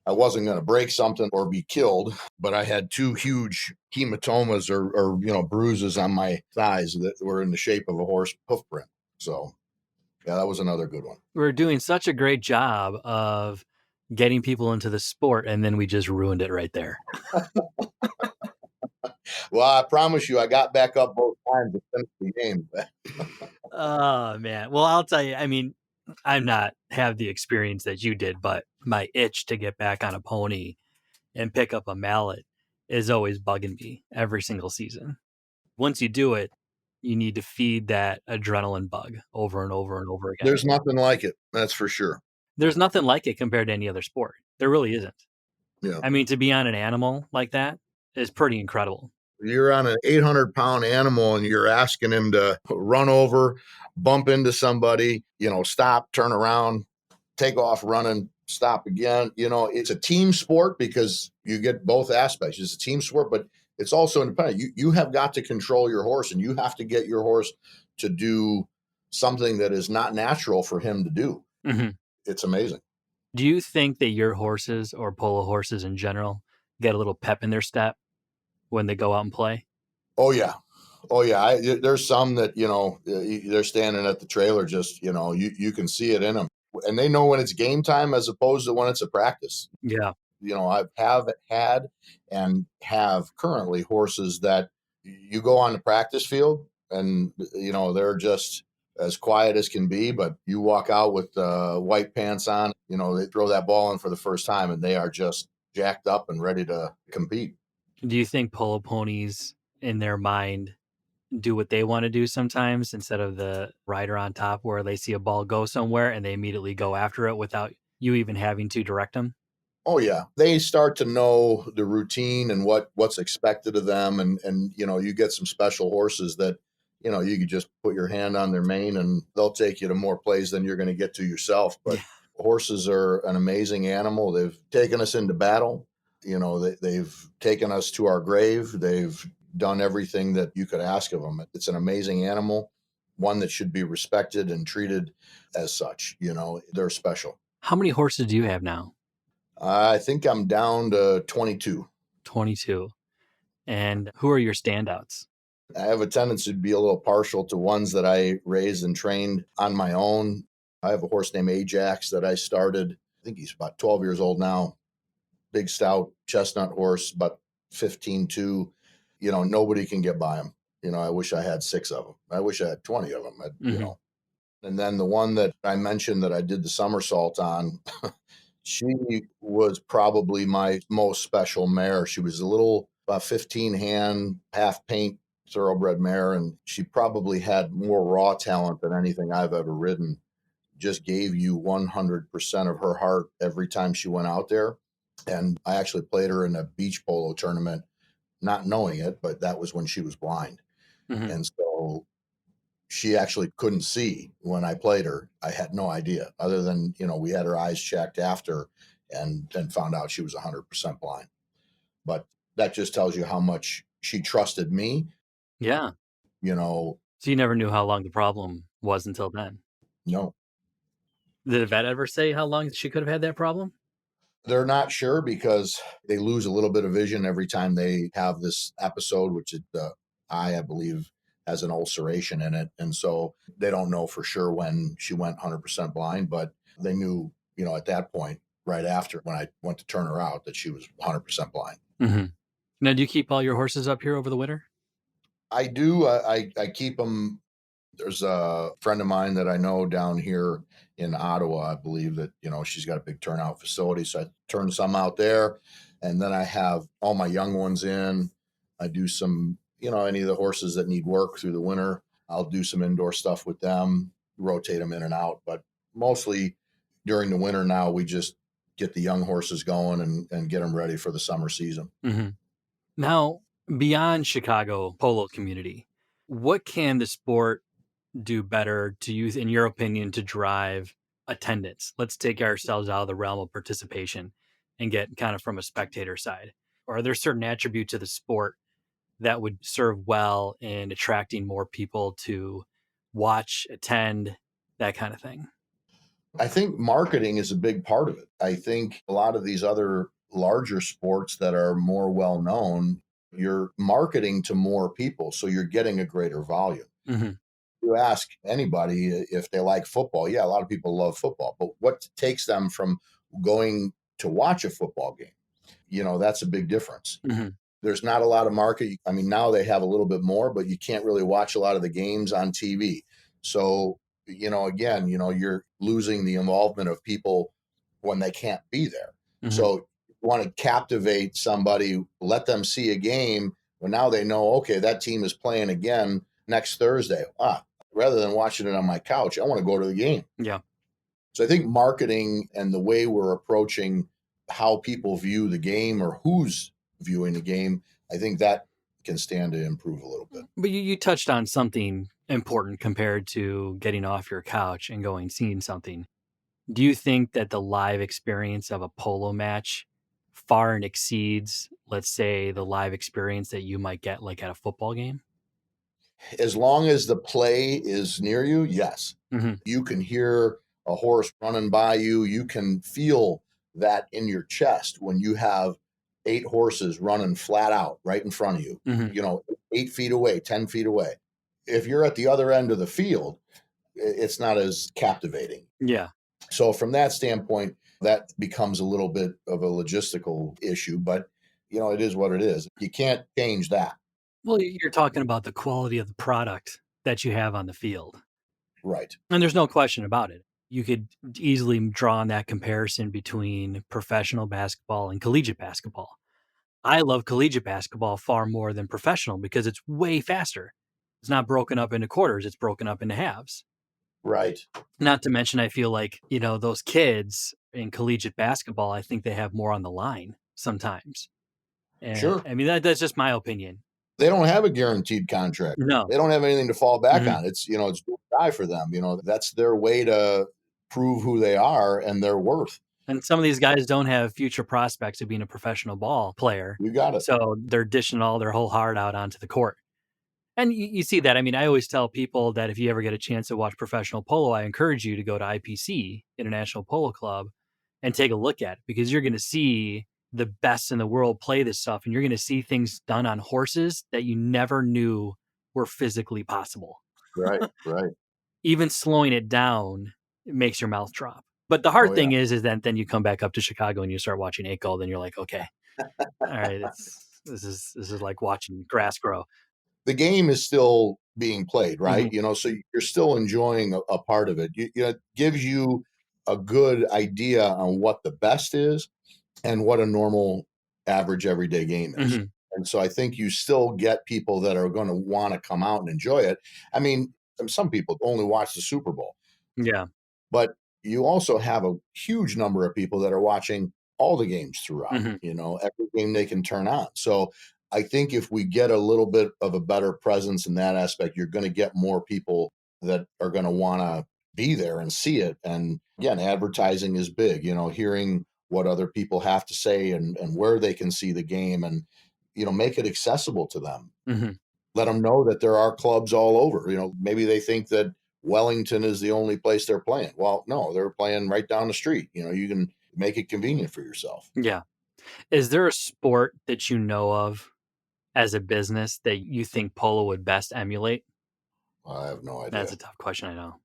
I wasn't going to break something or be killed, but I had 2 huge hematomas or bruises on my thighs that were in the shape of a horse hoof print. So yeah, that was another good one. We're doing such a great job of getting people into the sport, and then we just ruined it right there. Well, I promise you, I got back up both times to finish the game. Oh, man. Well, I'll tell you, I mean, I'm not have the experience that you did, but my itch to get back on a pony and pick up a mallet is always bugging me every single season. Once you do it, you need to feed that adrenaline bug over and over and over again. There's nothing like it. That's for sure. There's nothing like it compared to any other sport. There really isn't. Yeah. I mean, to be on an animal like that is pretty incredible. You're on an 800-pound animal and you're asking him to run over, bump into somebody, stop, turn around, take off running, stop again. It's a team sport because you get both aspects. It's a team sport, but it's also independent. You have got to control your horse, and you have to get your horse to do something that is not natural for him to do. Mm-hmm. It's amazing. Do you think that your horses or polo horses in general get a little pep in their step when they go out and play? Oh, yeah. Oh, yeah. There's some that, they're standing at the trailer just, you can see it in them. And they know when it's game time as opposed to when it's a practice. Yeah. I have had and have currently horses that you go on the practice field and, they're just as quiet as can be, but you walk out with white pants on, they throw that ball in for the first time and they are just jacked up and ready to compete. Do you think polo ponies in their mind do what they want to do sometimes instead of the rider on top where they see a ball go somewhere and they immediately go after it without you even having to direct them? Oh yeah. They start to know the routine and what's expected of them. And you get some special horses that, you can just put your hand on their mane and they'll take you to more plays than you're going to get to yourself. But horses are an amazing animal. They've taken us into battle. They've taken us to our grave. They've done everything that you could ask of them. It's an amazing animal, one that should be respected and treated as such. They're special. How many horses do you have now? I think I'm down to 22. 22. And who are your standouts? I have a tendency to be a little partial to ones that I raised and trained on my own. I have a horse named Ajax that I started. I think he's about 12 years old now. Big, stout chestnut horse, about 15'2". Nobody can get by him. I wish I had 6 of them. I wish I had 20 of them. And then the one that I mentioned that I did the somersault on, she was probably my most special mare. She was a little, about 15 hand, half paint thoroughbred mare, and she probably had more raw talent than anything I've ever ridden. Just gave you 100% of her heart every time she went out there. And I actually played her in a beach polo tournament, not knowing it, but that was when she was blind. Mm-hmm. And so she actually couldn't see when I played her. I had no idea other than, we had her eyes checked after and then found out she was 100% blind. But that just tells you how much she trusted me. Yeah. So you never knew how long the problem was until then? No. Did the vet ever say how long she could have had that problem? They're not sure because they lose a little bit of vision every time they have this episode, which is the eye, I believe, has an ulceration in it. And so they don't know for sure when she went 100% blind, but they knew, at that point, right after when I went to turn her out, that she was 100% blind. Mm-hmm. Now, do you keep all your horses up here over the winter? I do. I keep them. There's a friend of mine that I know down here in Ottawa, I believe that, she's got a big turnout facility. So I turn some out there, and then I have all my young ones in. I do some, any of the horses that need work through the winter, I'll do some indoor stuff with them, rotate them in and out. But mostly during the winter now, we just get the young horses going and get them ready for the summer season. Mm-hmm. Now, beyond Chicago polo community, what can the sport do better to use, in your opinion, to drive attendance? Let's take ourselves out of the realm of participation and get kind of from a spectator side. Or are there certain attributes of the sport that would serve well in attracting more people to watch, attend, that kind of thing? I think marketing is a big part of it. I think a lot of these other larger sports that are more well known, you're marketing to more people, so you're getting a greater volume. Mm-hmm. You ask anybody if they like football. Yeah, a lot of people love football, but what takes them from going to watch a football game? That's a big difference. Mm-hmm. There's not a lot of market. I mean, now they have a little bit more, but you can't really watch a lot of the games on TV. So, again, you're losing the involvement of people when they can't be there. Mm-hmm. So you want to captivate somebody, let them see a game. Well, now they know, okay, that team is playing again next Thursday. Rather than watching it on my couch, I want to go to the game. Yeah. So I think marketing and the way we're approaching how people view the game or who's viewing the game, I think that can stand to improve a little bit. But you touched on something important compared to getting off your couch and going seeing something. Do you think that the live experience of a polo match far and exceeds, let's say, the live experience that you might get like at a football game? As long as the play is near you, yes. Mm-hmm. You can hear a horse running by you. You can feel that in your chest when you have 8 horses running flat out right in front of you, Mm-hmm. 8 feet away, 10 feet away. If you're at the other end of the field, it's not as captivating. Yeah. So from that standpoint, that becomes a little bit of a logistical issue, but it is what it is. You can't change that. Well, you're talking about the quality of the product that you have on the field. Right. And there's no question about it. You could easily draw on that comparison between professional basketball and collegiate basketball. I love collegiate basketball far more than professional because it's way faster. It's not broken up into quarters, it's broken up into halves. Right. Not to mention, I feel like, those kids in collegiate basketball, I think they have more on the line sometimes. And Sure. I mean, that's just my opinion. They don't have a guaranteed contract. No. They don't have anything to fall back Mhm. on. It's, it's do or die for them. That's their way to prove who they are and their worth. And some of these guys don't have future prospects of being a professional ball player. You got it. So they're dishing all their whole heart out onto the court. And you see that. I mean, I always tell people that if you ever get a chance to watch professional polo, I encourage you to go to IPC, International Polo Club, and take a look at it because you're going to see the best in the world play this stuff. And you're going to see things done on horses that you never knew were physically possible. Right. Right. Even slowing it down, it makes your mouth drop. But the hard thing is that then you come back up to Chicago and you start watching 8 Gold and you're like, okay, all right, this is like watching grass grow. The game is still being played, right? Mm-hmm. So you're still enjoying a part of it. It gives you a good idea on what the best is and what a normal average everyday game is. Mm-hmm. And so I think you still get people that are going to want to come out and enjoy it. I mean, some people only watch the Super Bowl. Yeah. But you also have a huge number of people that are watching all the games throughout, Mm-hmm. every game they can turn on. So I think if we get a little bit of a better presence in that aspect, you're going to get more people that are going to want to be there and see it. And again, advertising is big, hearing what other people have to say and where they can see the game and, make it accessible to them. Mm-hmm. Let them know that there are clubs all over. Maybe they think that Wellington is the only place they're playing. Well, no, they're playing right down the street. You can make it convenient for yourself. Yeah. Is there a sport that you know of as a business that you think polo would best emulate? I have no That's idea. a tough question, I know.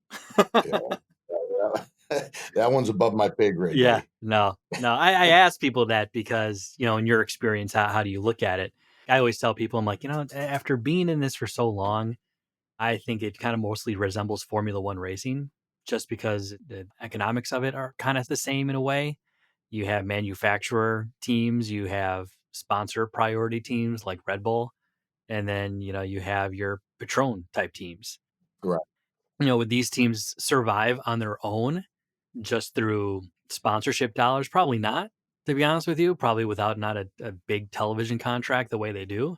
Yeah, that one's above my pay grade, Yeah, buddy. no. I ask people that because, in your experience, how do you look at it? I always tell people, I'm like, after being in this for so long, I think it kind of mostly resembles Formula One racing just because the economics of it are kind of the same in a way. You have manufacturer teams, you have sponsor priority teams like Red Bull, and then, you have your Patron type teams. Right. Would these teams survive on their own just through sponsorship dollars? Probably not, to be honest with you, probably without not a big television contract the way they do.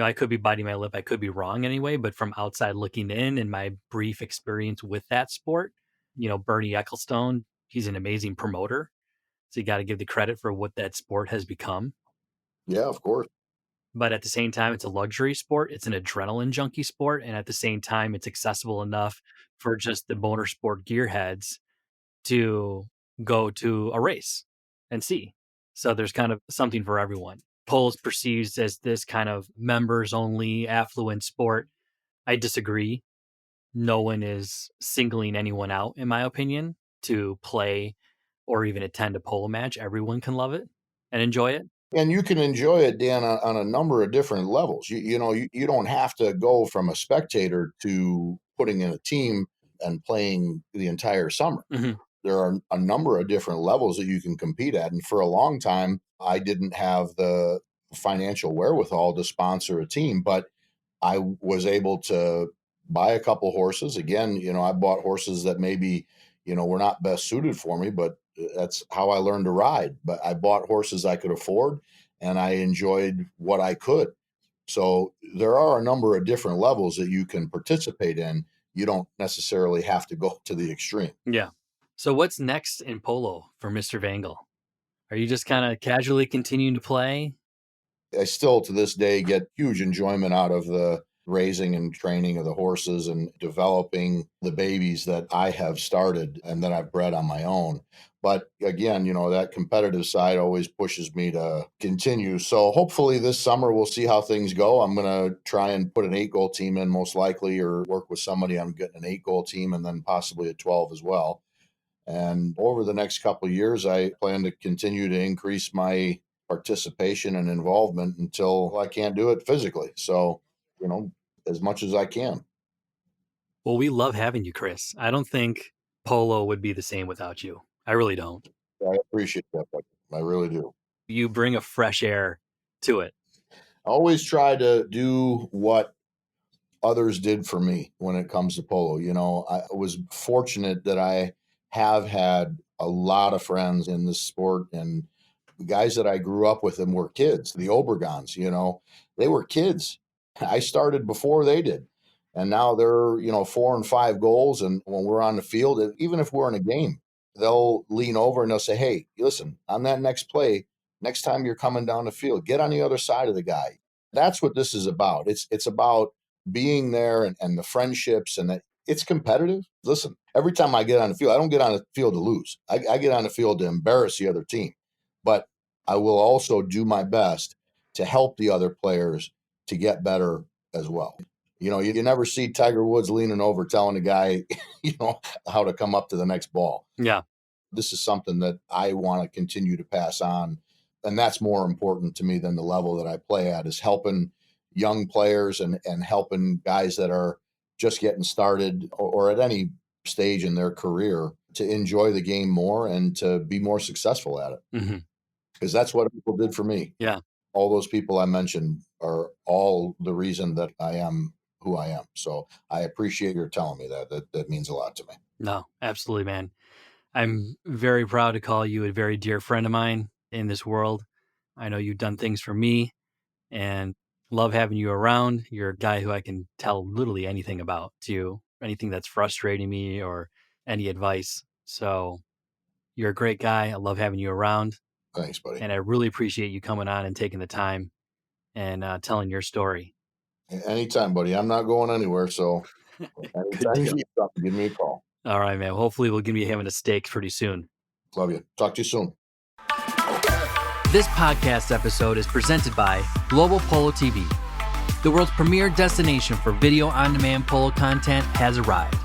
I could be biting my lip. I could be wrong anyway, but from outside looking in my brief experience with that sport, Bernie Ecclestone, he's an amazing promoter. So you got to give the credit for what that sport has become. Yeah, of course. But at the same time, it's a luxury sport. It's an adrenaline junkie sport. And at the same time, it's accessible enough for just the motorsport gearheads to go to a race and see. So there's kind of something for everyone. Pole is perceived as this kind of members only affluent sport. I disagree. No one is singling anyone out, in my opinion, to play or even attend a polo match. Everyone can love it and enjoy it. And you can enjoy it, Dan, on a number of different levels. You don't have to go from a spectator to putting in a team and playing the entire summer. Mhm. There are a number of different levels that you can compete at. And for a long time, I didn't have the financial wherewithal to sponsor a team, but I was able to buy a couple horses. Again, I bought horses that maybe, were not best suited for me, but that's how I learned to ride. But I bought horses I could afford and I enjoyed what I could. So there are a number of different levels that you can participate in. You don't necessarily have to go to the extreme. Yeah. So what's next in polo for Mr. Vangel? Are you just kind of casually continuing to play? I still to this day get huge enjoyment out of the raising and training of the horses and developing the babies that I have started and that I've bred on my own. But again, that competitive side always pushes me to continue. So hopefully this summer we'll see how things go. I'm going to try and put an 8 goal team in most likely, or work with somebody on getting an 8 goal team and then possibly a 12 as well. And over the next couple of years, I plan to continue to increase my participation and involvement until I can't do it physically. So, as much as I can. Well, we love having you, Chris. I don't think polo would be the same without you. I really don't. I appreciate that, buddy. I really do. You bring a fresh air to it. I always try to do what others did for me when it comes to polo. I was fortunate that I have had a lot of friends in this sport, and the guys that I grew up with them were kids. The Obregons, they were kids. I started before they did. And now they're, 4 and 5 goals. And when we're on the field, even if we're in a game, they'll lean over and they'll say, "Hey, listen, on that next play, next time you're coming down the field, get on the other side of the guy." That's what this is about. It's about being there and the friendships, and that it's competitive. Listen, every time I get on the field, I don't get on the field to lose. I get on the field to embarrass the other team. But I will also do my best to help the other players to get better as well. You never see Tiger Woods leaning over telling a guy, how to come up to the next ball. Yeah. This is something that I want to continue to pass on. And that's more important to me than the level that I play at, is helping young players and helping guys that are just getting started, or at any stage in their career, to enjoy the game more and to be more successful at it. Hmm. Because that's what people did for me. Yeah. All those people I mentioned are all the reason that I am who I am. So I appreciate your telling me that. That means a lot to me. No, absolutely, man. I'm very proud to call you a very dear friend of mine in this world. I know you've done things for me and love having you around. You're a guy who I can tell literally anything about, to anything that's frustrating me or any advice. So you're a great guy. I love having you around. Thanks, buddy. And I really appreciate you coming on and taking the time and telling your story. Anytime, buddy. I'm not going anywhere. So Good anytime you deal. need something, give me a call. All right, man. Hopefully we'll be having a steak pretty soon. Love you. Talk to you soon. This podcast episode is presented by Global Polo TV. The world's premier destination for video on-demand polo content has arrived.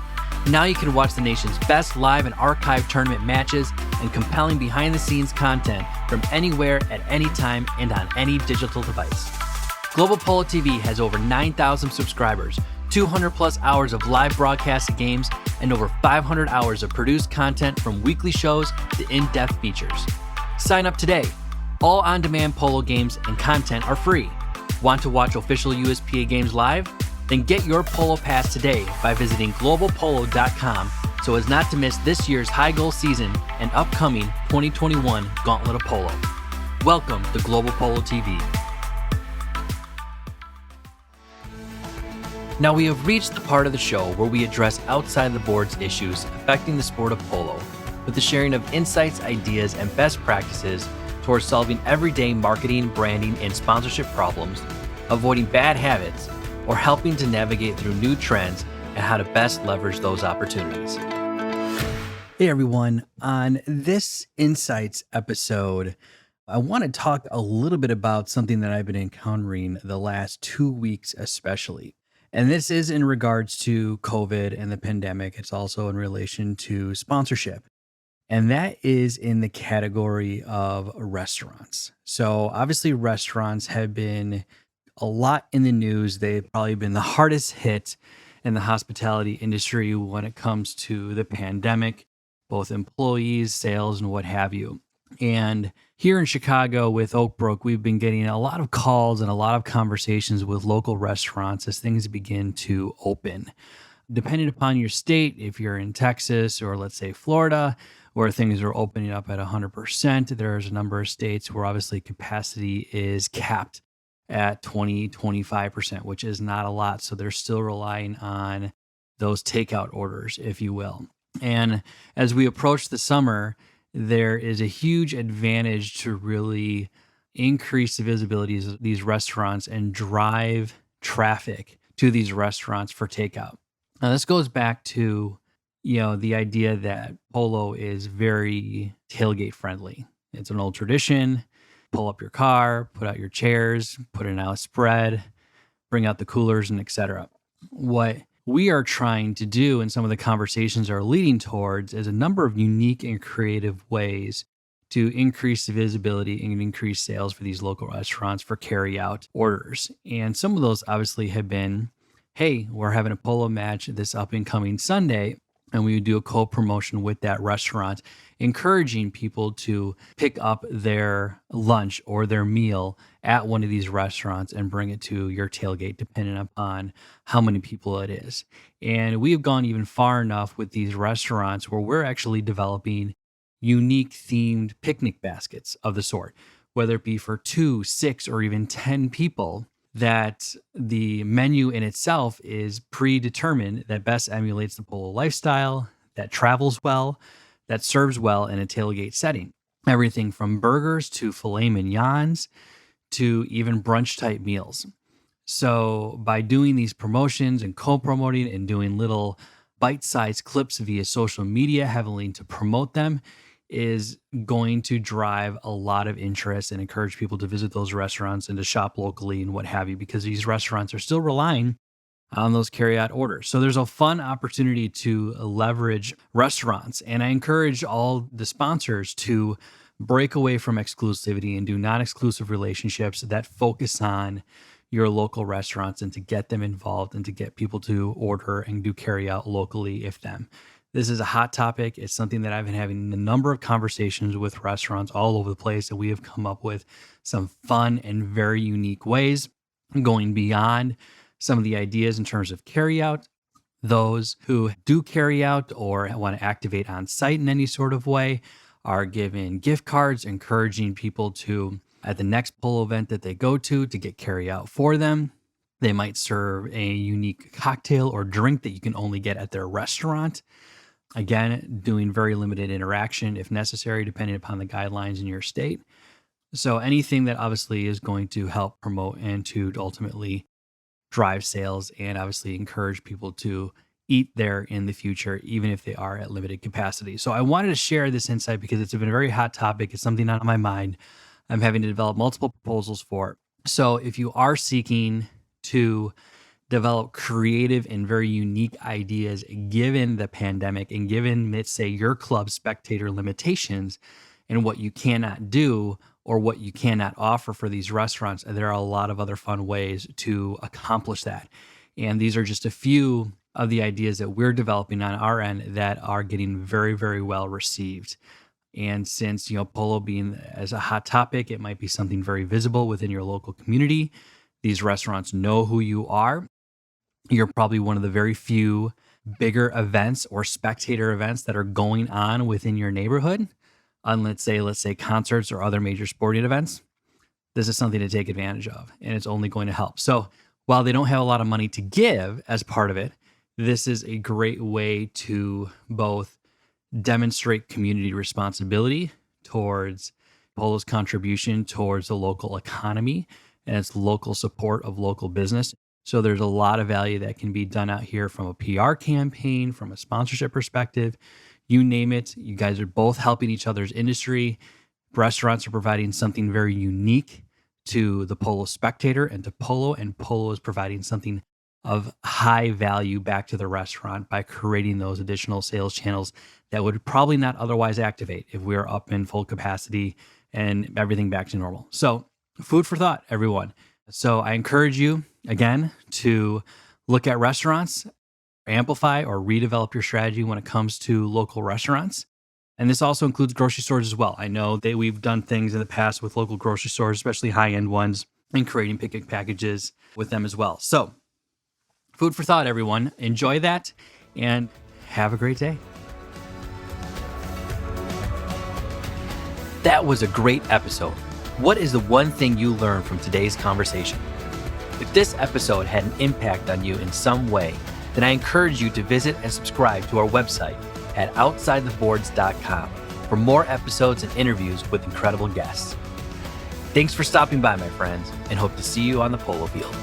Now you can watch the nation's best live and archive tournament matches and compelling behind-the-scenes content from anywhere at any time and on any digital device. Global Polo TV has over 9,000 subscribers, 200 plus hours of live broadcasted games, and over 500 hours of produced content from weekly shows to in-depth features. Sign up today. All on-demand polo games and content are free. Want to watch official USPA games live? Then get your Polo Pass today by visiting globalpolo.com so as not to miss this year's high goal season and upcoming 2021 Gauntlet of Polo. Welcome to Global Polo TV. Now we have reached the part of the show where we address outside the board's issues affecting the sport of polo with the sharing of insights, ideas, and best practices towards solving everyday marketing, branding, and sponsorship problems, avoiding bad habits, or helping to navigate through new trends and how to best leverage those opportunities. Hey everyone, on this Insights episode, I want to talk a little bit about something that I've been encountering the last 2 weeks especially. And this is in regards to COVID and the pandemic. It's also in relation to sponsorship. And that is in the category of restaurants. So obviously restaurants have been a lot in the news. They've probably been the hardest hit in the hospitality industry when it comes to the pandemic, both employees, sales, and what have you. And here in Chicago with Oak Brook, we've been getting a lot of calls and a lot of conversations with local restaurants as things begin to open. Depending upon your state, if you're in Texas or let's say Florida, where things are opening up at 100%, there's a number of states where obviously capacity is capped at 20, 25%, which is not a lot. So they're still relying on those takeout orders, if you will. And as we approach the summer, there is a huge advantage to really increase the visibility of these restaurants and drive traffic to these restaurants for takeout. Now, this goes back to, the idea that polo is very tailgate friendly. It's an old tradition. Pull up your car, put out your chairs, put it out a spread, bring out the coolers, and etc. What we are trying to do, and some of the conversations are leading towards, is a number of unique and creative ways to increase the visibility and increase sales for these local restaurants for carry-out orders. And some of those obviously have been, hey, we're having a polo match this up and coming Sunday, and we would do a co-promotion with that restaurant, encouraging people to pick up their lunch or their meal at one of these restaurants and bring it to your tailgate, depending upon how many people it is. And we have gone even far enough with these restaurants where we're actually developing unique themed picnic baskets of the sort, whether it be for 2, 6, or even 10 people, that the menu in itself is predetermined that best emulates the polo lifestyle, that travels well, that serves well in a tailgate setting. Everything from burgers to filet mignons to even brunch type meals. So by doing these promotions and co-promoting and doing little bite-sized clips via social media heavily to promote them is going to drive a lot of interest and encourage people to visit those restaurants and to shop locally and what have you, because these restaurants are still relying on those carry-out orders. So there's a fun opportunity to leverage restaurants. And I encourage all the sponsors to break away from exclusivity and do non-exclusive relationships that focus on your local restaurants and to get them involved and to get people to order and do carry-out locally if them. This is a hot topic. It's something that I've been having a number of conversations with restaurants all over the place, and we have come up with some fun and very unique ways going beyond some of the ideas in terms of carryout. Those who do carry out or want to activate on site in any sort of way are given gift cards, encouraging people to, at the next polo event that they go to get carry out for them. They might serve a unique cocktail or drink that you can only get at their restaurant. Again, doing very limited interaction if necessary, depending upon the guidelines in your state. So anything that obviously is going to help promote and to ultimately drive sales and obviously encourage people to eat there in the future, even if they are at limited capacity. So I wanted to share this insight because it's been a very hot topic. It's something on my mind. I'm having to develop multiple proposals for. So if you are seeking to develop creative and very unique ideas given the pandemic and given, let's say, your club spectator limitations and what you cannot do or what you cannot offer for these restaurants, there are a lot of other fun ways to accomplish that. And these are just a few of the ideas that we're developing on our end that are getting very, very well received. And since, polo being as a hot topic, it might be something very visible within your local community. These restaurants know who you are. You're probably one of the very few bigger events or spectator events that are going on within your neighborhood on, let's say concerts or other major sporting events. This is something to take advantage of, and it's only going to help. So while they don't have a lot of money to give as part of it, this is a great way to both demonstrate community responsibility towards polo's contribution towards the local economy and its local support of local business. So there's a lot of value that can be done out here from a PR campaign, from a sponsorship perspective, you name it. You guys are both helping each other's industry. Restaurants are providing something very unique to the polo spectator and to polo, and polo is providing something of high value back to the restaurant by creating those additional sales channels that would probably not otherwise activate if we are up in full capacity and everything back to normal. So food for thought, everyone. So I encourage you, again, to look at restaurants, amplify or redevelop your strategy when it comes to local restaurants. And this also includes grocery stores as well. I know that we've done things in the past with local grocery stores, especially high-end ones, and creating picnic packages with them as well. So food for thought, everyone. Enjoy that and have a great day. That was a great episode. What is the one thing you learned from today's conversation? If this episode had an impact on you in some way, then I encourage you to visit and subscribe to our website at OutsideTheBoards.com for more episodes and interviews with incredible guests. Thanks for stopping by, my friends, and hope to see you on the polo field.